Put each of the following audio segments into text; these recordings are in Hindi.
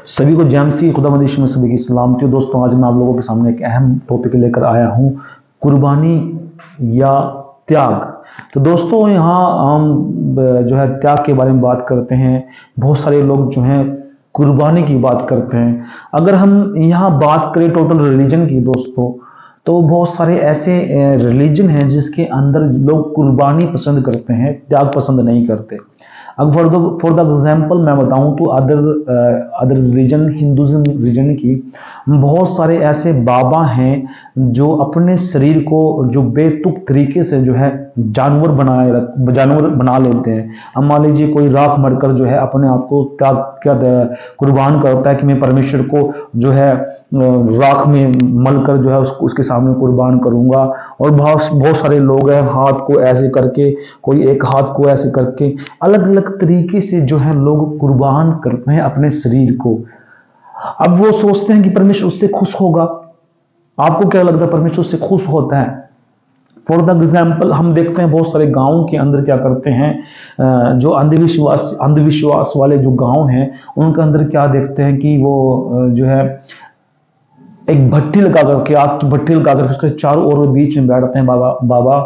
सभी को जैमसी खुदा मदीश में सभी की सलामती। दोस्तों, आज मैं आप लोगों के सामने एक अहम टॉपिक लेकर आया हूँ, कुर्बानी या त्याग। तो दोस्तों, यहाँ हम जो है त्याग के बारे में बात करते हैं। बहुत सारे लोग जो हैं कुर्बानी की बात करते हैं। अगर हम यहाँ बात करें टोटल रिलीजन की दोस्तों, तो बहुत सारे ऐसे रिलीजन हैं जिसके अंदर लोग कुर्बानी पसंद करते हैं, त्याग पसंद नहीं करते। अब फॉर द एग्जाम्पल मैं बताऊं तो अदर रिलीजन, हिंदुइज्म रिलीजन की बहुत सारे ऐसे बाबा हैं जो अपने शरीर को जो बेतुक तरीके से जो है जानवर बना लेते हैं। अब मान लीजिए कोई राख मरकर जो है अपने आप को कुर्बान करता है कि मैं परमेश्वर को जो है राख में मलकर जो है उसके सामने कुर्बान करूंगा। और बहुत सारे लोग हैं, हाथ को ऐसे करके, कोई एक हाथ को ऐसे करके, अलग अलग तरीके से जो है लोग कुर्बान करते हैं अपने शरीर को। अब वो सोचते हैं कि परमेश्वर उससे खुश होगा। आपको क्या लगता है परमेश्वर उससे खुश होता है? फॉर द एग्जाम्पल हम देखते हैं बहुत सारे गांवों के अंदर क्या करते हैं, जो अंधविश्वास वाले जो गांव हैं उनके अंदर क्या देखते हैं कि वो जो है एक भट्टी लगा करके, आग की भट्टी लगा करके उसके चारों ओर बीच में बैठते हैं बाबा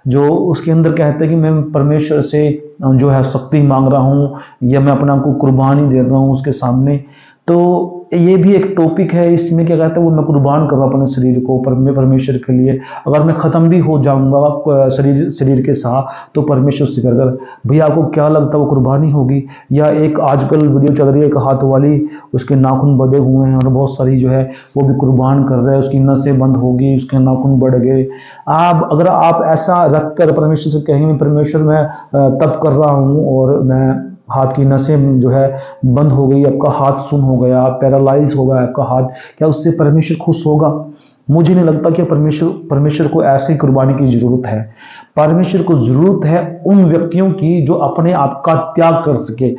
जो उसके अंदर कहते हैं कि मैं परमेश्वर से जो है शक्ति मांग रहा हूं या मैं अपने आप को कुर्बानी दे रहा हूं उसके सामने। तो ये भी एक टॉपिक है। इसमें क्या कहते हैं, वो मैं कुर्बान कर रहा हूं अपने शरीर को परमेश्वर के लिए। अगर मैं खत्म भी हो जाऊंगा शरीर के साथ तो परमेश्वर से कर भैया आपको क्या लगता है वो कुर्बानी होगी? या एक आजकल वीडियो चल रही है, एक हाथ वाली, उसके नाखून बंधे हुए हैं और बहुत सारी जो है वो भी कुर्बान कर रहे हैं, उसकी नसें बंद होगी, उसके नाखून बढ़ गए। अगर आप ऐसा रखकर परमेश्वर से कहेंगे मैं परमेश्वर में तप कर रहा हूं और मैं हाथ की नसें जो है बंद हो गई, आपका हाथ सुन हो गया, पैरालाइज हो गया आपका हाथ, क्या उससे परमेश्वर खुश होगा? मुझे नहीं लगता कि परमेश्वर को ऐसी कुर्बानी की जरूरत है। परमेश्वर को जरूरत है उन व्यक्तियों की जो अपने आप का त्याग कर सके।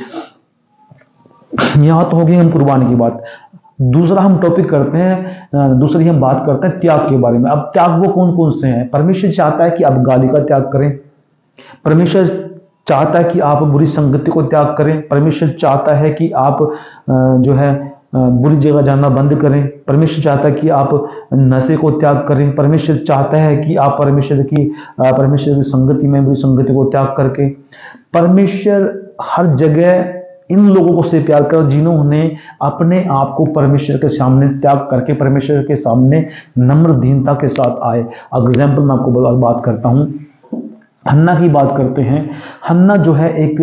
यहां तो होगी हम कुर्बानी की बात। दूसरा हम टॉपिक करते हैं, दूसरी हम बात करते हैं त्याग के बारे में। अब त्याग वो कौन कौन से हैं? परमेश्वर चाहता है कि आप गाली का त्याग करें। परमेश्वर चाहता है कि आप बुरी संगति को त्याग करें। परमेश्वर चाहता है कि आप जो है बुरी जगह जाना बंद करें। परमेश्वर चाहता है कि आप नशे को त्याग करें। परमेश्वर चाहता है कि आप परमेश्वर की संगति में, बुरी संगति को त्याग करके। परमेश्वर हर जगह इन लोगों से प्यार कर जिन्होंने अपने आप को परमेश्वर के सामने त्याग करके परमेश्वर के सामने नम्र दीनता के साथ आए। एग्जाम्पल मैं आपको बात करता हूं, हन्ना की बात करते हैं। हन्ना जो है एक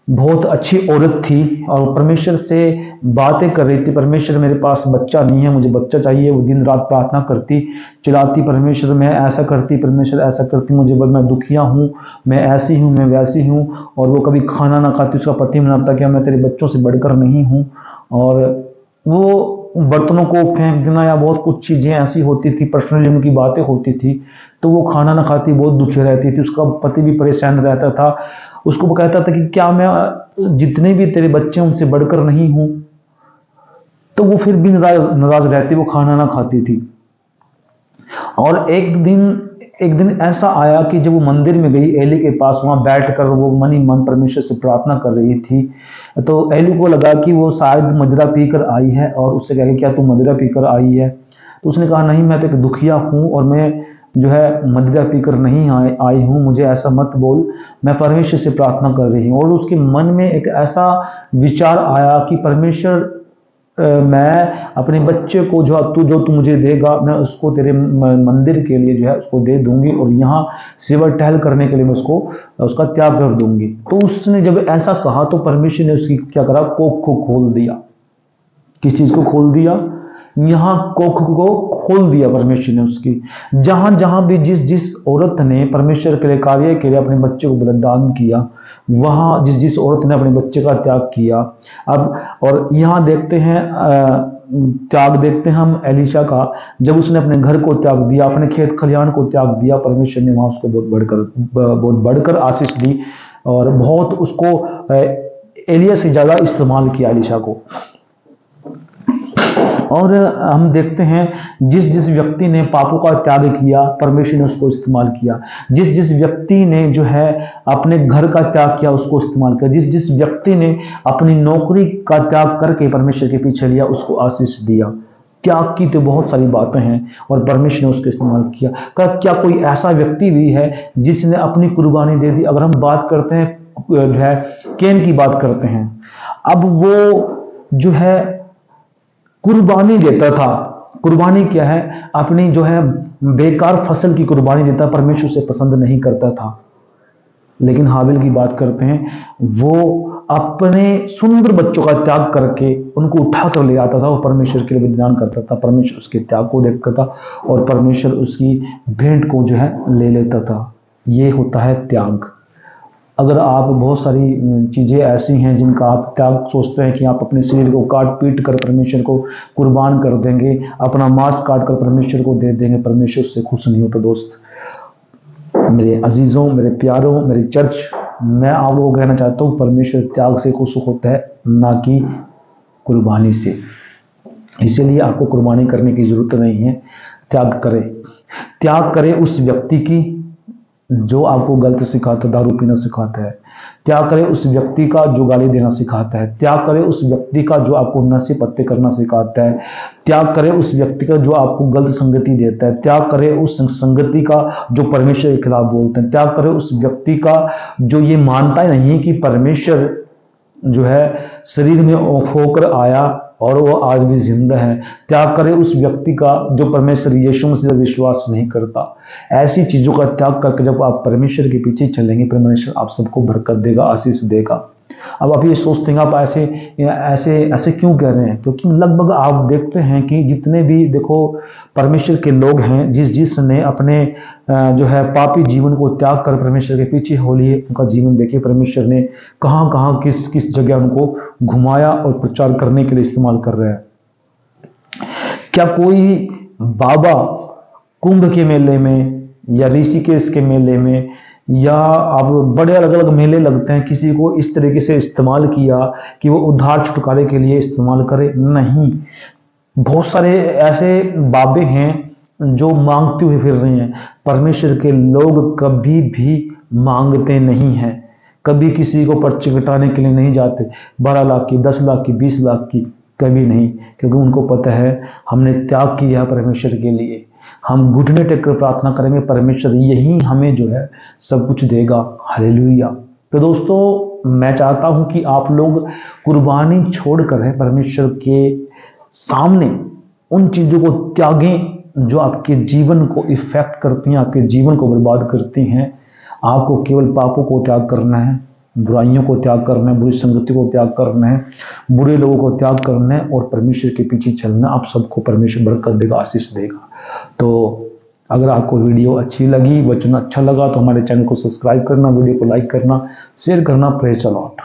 बहुत अच्छी औरत थी और परमेश्वर से बातें कर रही थी, परमेश्वर मेरे पास बच्चा नहीं है, मुझे बच्चा चाहिए। वो दिन रात प्रार्थना करती, चिल्लाती, परमेश्वर मैं ऐसा करती, परमेश्वर ऐसा करती, मैं दुखिया हूँ, मैं ऐसी हूँ, मैं वैसी हूँ। और वो कभी खाना ना खाती, उसका पति मनाता कि मैं तेरे बच्चों से बढ़कर नहीं हूँ। और वो बर्तनों को फेंक देना या बहुत कुछ चीजें ऐसी होती थी, पर्सनली उनकी बातें होती थी, तो वो खाना ना खाती, बहुत दुखी रहती थी। उसका पति भी परेशान रहता था। उसको वो कहता था कि क्या मैं जितने भी तेरे बच्चे उनसे बढ़कर नहीं हूं? तो वो फिर भी नाराज रहती, वो खाना ना खाती थी। और एक दिन ऐसा आया कि जब वो मंदिर में गई एली के पास, वहां बैठकर वो मन ही मन परमेश्वर से प्रार्थना कर रही थी, तो एली को लगा कि वो शायद मदिरा पीकर आई है और उससे कहा क्या तू मदिरा पीकर आई है? तो उसने कहा नहीं, मैं तो एक दुखिया हूं और मैं जो है मदिरा पीकर नहीं आई हूं, मुझे ऐसा मत बोल, मैं परमेश्वर से प्रार्थना कर रही हूं। और उसके मन में एक ऐसा विचार आया कि परमेश्वर मैं अपने बच्चे को जो तू मुझे देगा, मैं उसको तेरे मंदिर के लिए जो है उसको दे दूंगी और यहाँ सेवा टहल करने के लिए मैं उसका त्याग कर दूंगी। तो उसने जब ऐसा कहा तो परमेश्वर ने उसकी क्या करा, कोख को खोल दिया। किस चीज को खोल दिया? यहाँ कोख को खोल दिया परमेश्वर ने उसकी। जहां जहां भी जिस औरत ने परमेश्वर के लिए कार्य के लिए अपने बच्चे को बलिदान किया, वहां जिस औरत ने अपने बच्चे का त्याग किया। अब और यहाँ देखते हैं त्याग देखते हैं हम एलीशा का, जब उसने अपने घर को त्याग दिया, अपने खेत खलिहान को त्याग दिया, परमेश्वर ने वहां उसको बहुत बढ़कर आशीष दी और बहुत उसको एलिया से ज्यादा इस्तेमाल किया एलीशा को। और हम देखते हैं जिस जिस व्यक्ति ने पापों का त्याग किया परमेश्वर ने उसको इस्तेमाल किया। जिस जिस व्यक्ति ने जो है अपने घर का त्याग किया उसको इस्तेमाल किया। जिस जिस व्यक्ति ने अपनी नौकरी का त्याग करके परमेश्वर के पीछे लिया उसको आशीष दिया। त्याग की तो बहुत सारी बातें हैं और परमेश्वर ने उसको इस्तेमाल किया। क्या कोई ऐसा व्यक्ति भी है जिसने अपनी कुर्बानी दे दी? अगर हम बात करते हैं जो है कैन की बात करते हैं, अब वो जो है कुर्बानी देता था। कुर्बानी क्या है? अपनी जो है बेकार फसल की कुर्बानी देता, परमेश्वर से पसंद नहीं करता था। लेकिन हाबिल की बात करते हैं, वो अपने सुंदर बच्चों का त्याग करके उनको उठा कर ले आता था और परमेश्वर के लिए बलिदान करता था। परमेश्वर उसके त्याग को देखता था और परमेश्वर उसकी भेंट को जो है ले लेता था। ये होता है त्याग। अगर आप बहुत सारी चीज़ें ऐसी हैं जिनका आप त्याग सोचते हैं कि आप अपने शरीर को काट पीट कर परमेश्वर को कुर्बान कर देंगे, अपना मांस काट कर परमेश्वर को दे देंगे, परमेश्वर उससे खुश नहीं होता। दोस्त मेरे अजीजों, मेरे प्यारों, मेरी चर्च, मैं आप लोगों को कहना चाहता हूँ परमेश्वर त्याग से खुश होता है, ना कि कुर्बानी से। इसीलिए आपको कुर्बानी करने की जरूरत नहीं है। त्याग करें, त्याग करें उस व्यक्ति की जो आपको गलत सिखाता है, दारू पीना सिखाता है। त्याग करें उस व्यक्ति का जो गाली देना सिखाता है। त्याग करें उस व्यक्ति का जो आपको नशे पत्ते करना सिखाता है। त्याग करें उस व्यक्ति का जो आपको गलत संगति देता है। त्याग करें उस संगति का जो परमेश्वर के खिलाफ बोलते हैं। त्याग करें उस व्यक्ति का जो ये मानता ही नहीं है कि परमेश्वर जो है शरीर में होकर आया और वो आज भी जिंदा है। त्याग करें उस व्यक्ति का जो परमेश्वर यीशु मसीह पर विश्वास नहीं करता। ऐसी चीजों का त्याग करके जब आप परमेश्वर के पीछे चलेंगे, परमेश्वर आप सबको बरकत देगा, आशीष देगा। अब आप ये सोचते हैं आप ऐसे ऐसे ऐसे क्यों कह रहे हैं? क्योंकि लगभग आप देखते हैं कि जितने भी देखो परमेश्वर के लोग हैं, जिसने अपने जो है पापी जीवन को त्याग कर परमेश्वर के पीछे हो लिए, उनका जीवन देखिए परमेश्वर ने कहां कहां किस किस जगह उनको घुमाया और प्रचार करने के लिए इस्तेमाल कर रहे हैं। क्या कोई बाबा कुंभ के मेले में या ऋषिकेश के मेले में या अब बड़े अलग अलग मेले लगते हैं, किसी को इस तरीके से इस्तेमाल किया कि वो उद्धार छुटकारे के लिए इस्तेमाल करे? नहीं। बहुत सारे ऐसे बाबे हैं जो मांगते हुए फिर रहे हैं। परमेश्वर के लोग कभी भी मांगते नहीं हैं, कभी किसी को पर्ची कटाने के लिए नहीं जाते 12 लाख की, 10 लाख की, 20 लाख की, कभी नहीं। क्योंकि उनको पता है हमने त्याग किया परमेश्वर के लिए। हम घुटने टेक कर प्रार्थना करेंगे, परमेश्वर यही हमें जो है सब कुछ देगा। हालेलुया। तो दोस्तों मैं चाहता हूं कि आप लोग कुर्बानी छोड़कर है परमेश्वर के सामने उन चीजों को त्यागें जो आपके जीवन को इफेक्ट करती हैं, आपके जीवन को बर्बाद करती हैं। आपको केवल पापों को त्याग करना है, बुराइयों को त्याग करना है, बुरी संगति को त्याग करना है, बुरे लोगों को त्याग करना है और परमेश्वर के पीछे चलना। आप सबको परमेश्वर बरकत देगा, आशीष देगा। तो अगर आपको वीडियो अच्छी लगी, वचन अच्छा लगा तो हमारे चैनल को सब्सक्राइब करना, वीडियो को लाइक करना, शेयर करना। Praise the Lord.